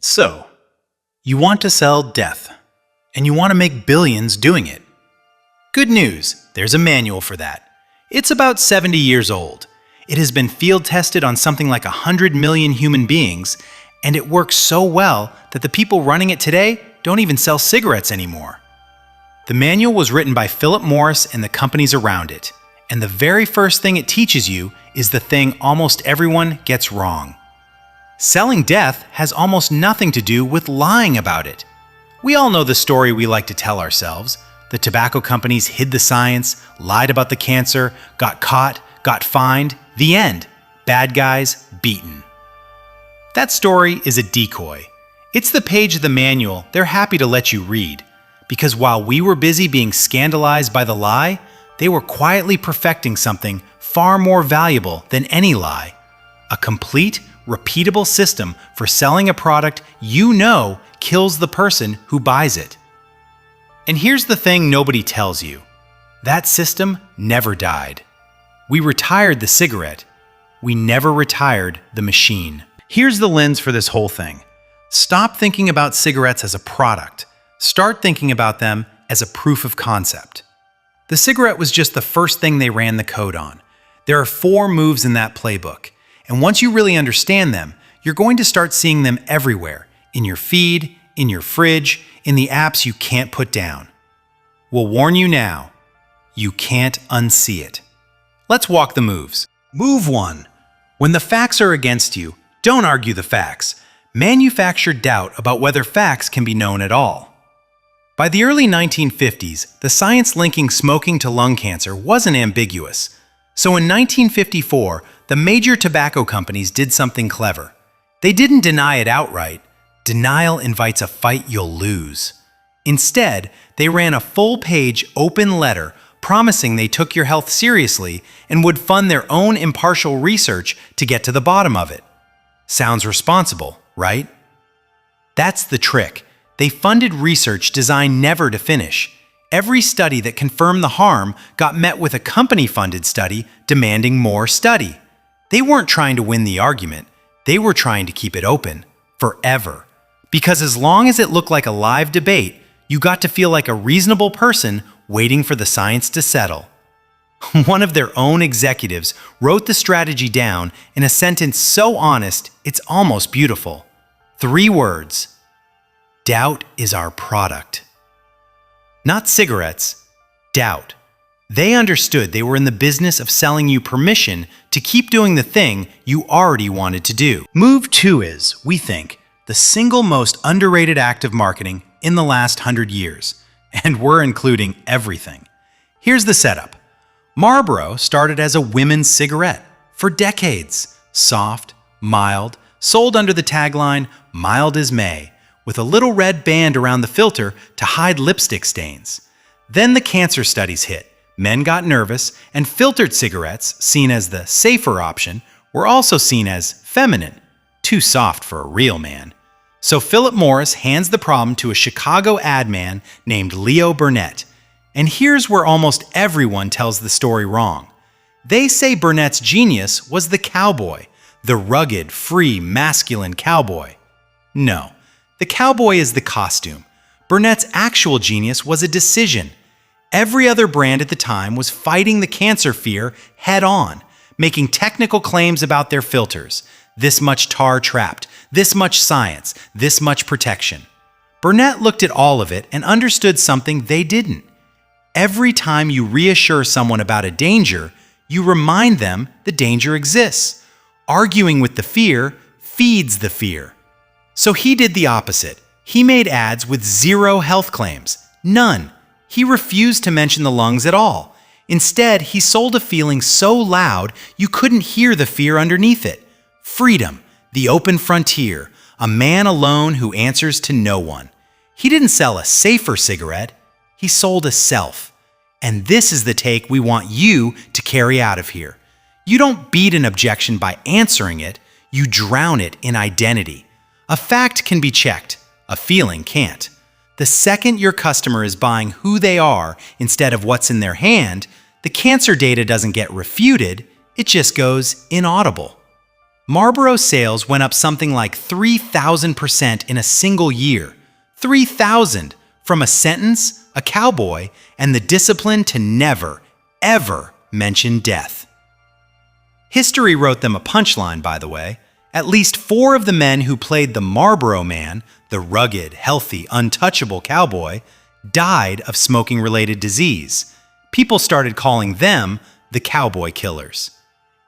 So, you want to sell death, and you want to make billions doing it. Good news, there's a manual for that. It's about 70 years old. It has been field tested on something like 100 million human beings, and it works so well that the people running it today don't even sell cigarettes anymore. The manual was written by Philip Morris and the companies around it, and the very first thing it teaches you is the thing almost everyone gets wrong. Selling death has almost nothing to do with lying about it. We all know the story we like to tell ourselves. The tobacco companies hid the science, lied about the cancer, got caught, got fined. The end. Bad guys beaten. That story is a decoy. It's the page of the manual they're happy to let you read, because while we were busy being scandalized by the lie, they were quietly perfecting something far more valuable than any lie. A complete, repeatable system for selling a product you know kills the person who buys it. And here's the thing nobody tells you. That system never died. We retired the cigarette. We never retired the machine. Here's the lens for this whole thing. Stop thinking about cigarettes as a product. Start thinking about them as a proof of concept. The cigarette was just the first thing they ran the code on. There are 4 moves in that playbook. And once you really understand them, you're going to start seeing them everywhere, in your feed, in your fridge, in the apps you can't put down. We'll warn you now, you can't unsee it. Let's walk the moves. Move 1. When the facts are against you, don't argue the facts. Manufacture doubt about whether facts can be known at all. By the early 1950s, the science linking smoking to lung cancer wasn't ambiguous. So in 1954, the major tobacco companies did something clever. They didn't deny it outright. Denial invites a fight you'll lose. Instead, they ran a full-page open letter promising they took your health seriously and would fund their own impartial research to get to the bottom of it. Sounds responsible, right? That's the trick. They funded research designed never to finish. Every study that confirmed the harm got met with a company-funded study demanding more study. They weren't trying to win the argument. They were trying to keep it open forever. Because as long as it looked like a live debate, you got to feel like a reasonable person waiting for the science to settle. One of their own executives wrote the strategy down in a sentence so honest, it's almost beautiful. 3 words. Doubt is our product. Not cigarettes, doubt. They understood they were in the business of selling you permission to keep doing the thing you already wanted to do. Move 2 is, we think, the single most underrated act of marketing in the last 100 years. And we're including everything. Here's the setup. Marlboro started as a women's cigarette for decades. Soft, mild, sold under the tagline, mild as May, with a little red band around the filter to hide lipstick stains. Then the cancer studies hit. Men got nervous, and filtered cigarettes, seen as the safer option, were also seen as feminine, too soft for a real man. So Philip Morris hands the problem to a Chicago ad man named Leo Burnett. And here's where almost everyone tells the story wrong. They say Burnett's genius was the cowboy, the rugged, free, masculine cowboy. No, the cowboy is the costume. Burnett's actual genius was a decision. Every other brand at the time was fighting the cancer fear head on, making technical claims about their filters. This much tar trapped, this much science, this much protection. Burnett looked at all of it and understood something they didn't. Every time you reassure someone about a danger, you remind them the danger exists. Arguing with the fear feeds the fear. So he did the opposite. He made ads with 0 health claims. None. He refused to mention the lungs at all. Instead, he sold a feeling so loud you couldn't hear the fear underneath it. Freedom, the open frontier, a man alone who answers to no one. He didn't sell a safer cigarette. He sold a self. And this is the take we want you to carry out of here. You don't beat an objection by answering it. You drown it in identity. A fact can be checked. A feeling can't. The second your customer is buying who they are instead of what's in their hand, the cancer data doesn't get refuted, it just goes inaudible. Marlboro sales went up something like 3,000% in a single year. 3,000! From a sentence, a cowboy, and the discipline to never, ever mention death. History wrote them a punchline, by the way. At least 4 of the men who played the Marlboro Man, the rugged, healthy, untouchable cowboy, died of smoking-related disease. People started calling them the cowboy killers.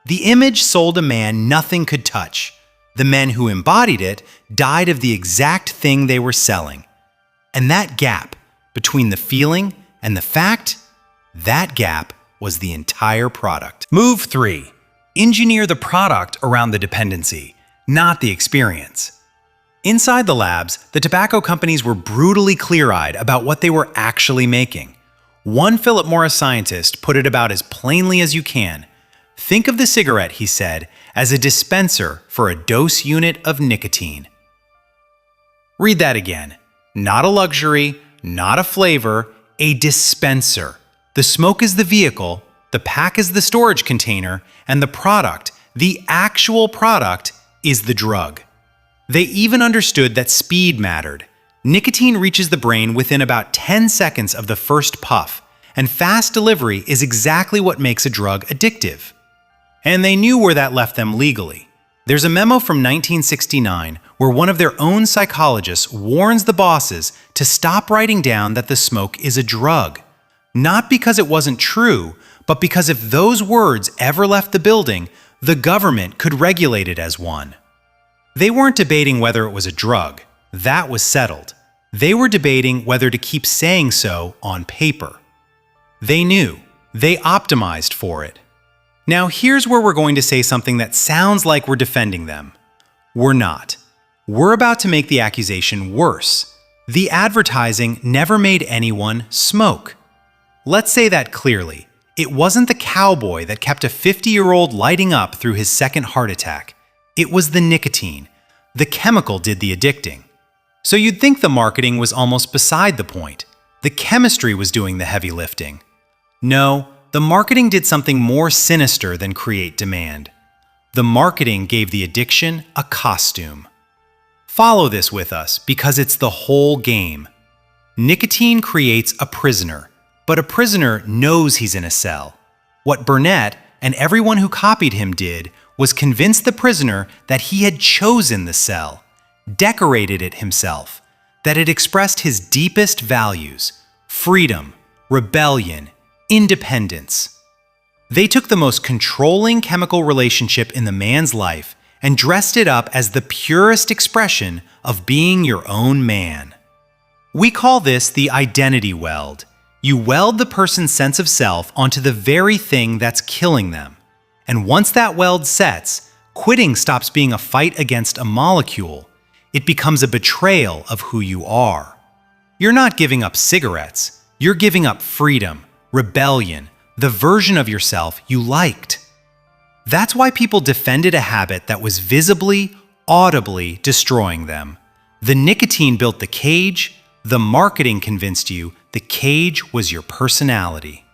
The image sold a man nothing could touch. The men who embodied it died of the exact thing they were selling. And that gap between the feeling and the fact, that gap was the entire product. Move 3. Engineer the product around the dependency, not the experience. Inside the labs, the tobacco companies were brutally clear-eyed about what they were actually making. One Philip Morris scientist put it about as plainly as you can. Think of the cigarette, he said, as a dispenser for a dose unit of nicotine. Read that again. Not a luxury, not a flavor, a dispenser. The smoke is the vehicle, the pack is the storage container, and the product, the actual product, is the drug. They even understood that speed mattered. Nicotine reaches the brain within about 10 seconds of the first puff, and fast delivery is exactly what makes a drug addictive. And they knew where that left them legally. There's a memo from 1969 where one of their own psychologists warns the bosses to stop writing down that the smoke is a drug. Not because it wasn't true, but because if those words ever left the building, the government could regulate it as one. They weren't debating whether it was a drug. That was settled. They were debating whether to keep saying so on paper. They knew. They optimized for it. Now here's where we're going to say something that sounds like we're defending them. We're not. We're about to make the accusation worse. The advertising never made anyone smoke. Let's say that clearly. It wasn't the cowboy that kept a 50-year-old lighting up through his second heart attack. It was the nicotine. The chemical did the addicting. So you'd think the marketing was almost beside the point. The chemistry was doing the heavy lifting. No, the marketing did something more sinister than create demand. The marketing gave the addiction a costume. Follow this with us because it's the whole game. Nicotine creates a prisoner, but a prisoner knows he's in a cell. What Burnett and everyone who copied him did was convince the prisoner that he had chosen the cell, decorated it himself, that it expressed his deepest values: freedom, rebellion, independence. They took the most controlling chemical relationship in the man's life and dressed it up as the purest expression of being your own man. We call this the identity weld. You weld the person's sense of self onto the very thing that's killing them. And once that weld sets, quitting stops being a fight against a molecule. It becomes a betrayal of who you are. You're not giving up cigarettes. You're giving up freedom, rebellion, the version of yourself you liked. That's why people defended a habit that was visibly, audibly destroying them. The nicotine built the cage. The marketing convinced you the cage was your personality.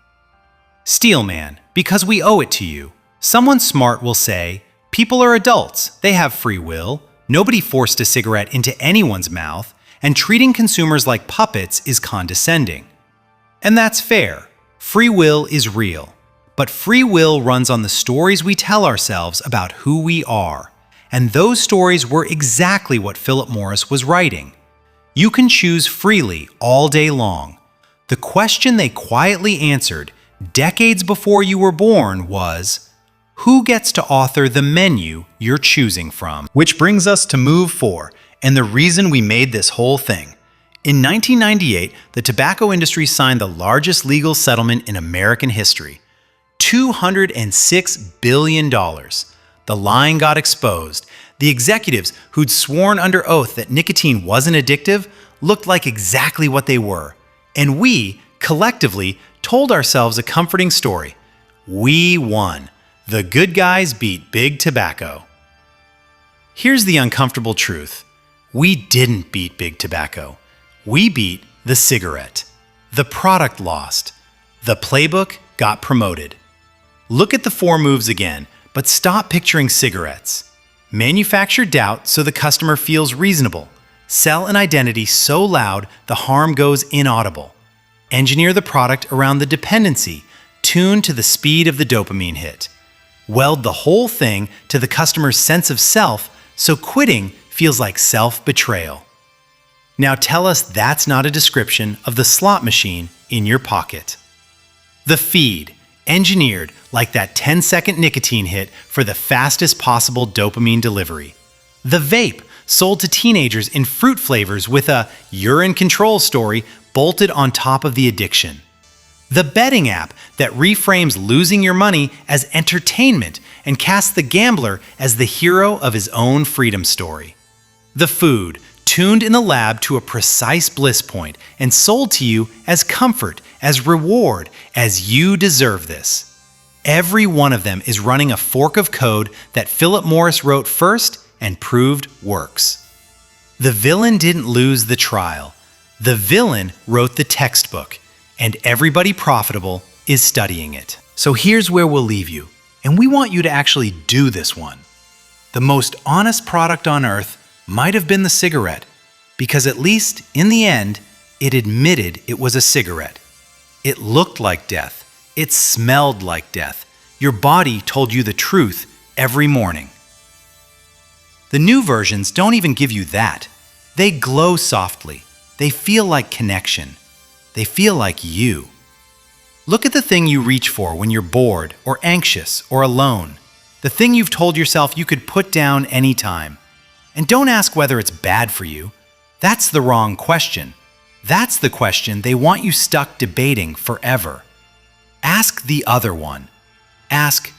Steelman, because we owe it to you. Someone smart will say, people are adults, they have free will, nobody forced a cigarette into anyone's mouth, and treating consumers like puppets is condescending. And that's fair. Free will is real. But free will runs on the stories we tell ourselves about who we are. And those stories were exactly what Philip Morris was writing. You can choose freely all day long. The question they quietly answered decades before you were born was, who gets to author the menu you're choosing from? Which brings us to move 4, and the reason we made this whole thing. In 1998, the tobacco industry signed the largest legal settlement in American history. $206 billion. The line got exposed. The executives who'd sworn under oath that nicotine wasn't addictive looked like exactly what they were. And we, collectively, told ourselves a comforting story. We won. The good guys beat big tobacco. Here's the uncomfortable truth. We didn't beat big tobacco. We beat the cigarette. The product lost. The playbook got promoted. Look at the 4 moves again, but stop picturing cigarettes. Manufacture doubt so the customer feels reasonable. Sell an identity so loud the harm goes inaudible. Engineer the product around the dependency, tuned to the speed of the dopamine hit. Weld the whole thing to the customer's sense of self so quitting feels like self-betrayal. Now tell us that's not a description of the slot machine in your pocket. The feed, engineered like that 10-second nicotine hit for the fastest possible dopamine delivery. The vape, sold to teenagers in fruit flavors with a "you're in control" story bolted on top of the addiction. The betting app that reframes losing your money as entertainment and casts the gambler as the hero of his own freedom story. The food, tuned in the lab to a precise bliss point and sold to you as comfort, as reward, as you deserve this. Every one of them is running a fork of code that Philip Morris wrote first and proved works. The villain didn't lose the trial. The villain wrote the textbook, and everybody profitable is studying it. So here's where we'll leave you, and we want you to actually do this one. The most honest product on earth might have been the cigarette, because at least in the end, it admitted it was a cigarette. It looked like death. It smelled like death. Your body told you the truth every morning. The new versions don't even give you that. They glow softly. They feel like connection. They feel like you. Look at the thing you reach for when you're bored or anxious or alone. The thing you've told yourself you could put down anytime. And don't ask whether it's bad for you. That's the wrong question. That's the question they want you stuck debating forever. Ask the other one. Ask,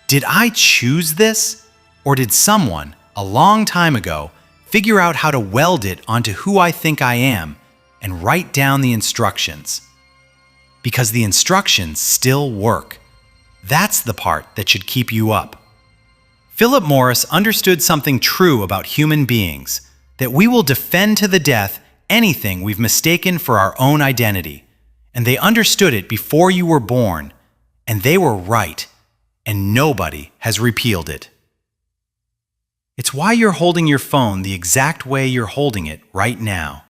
did I choose this? Or did someone, a long time ago, figure out how to weld it onto who I think I am and write down the instructions? Because the instructions still work. That's the part that should keep you up. Philip Morris understood something true about human beings, that we will defend to the death anything we've mistaken for our own identity. And they understood it before you were born, and they were right, and nobody has repealed it. It's why you're holding your phone the exact way you're holding it right now.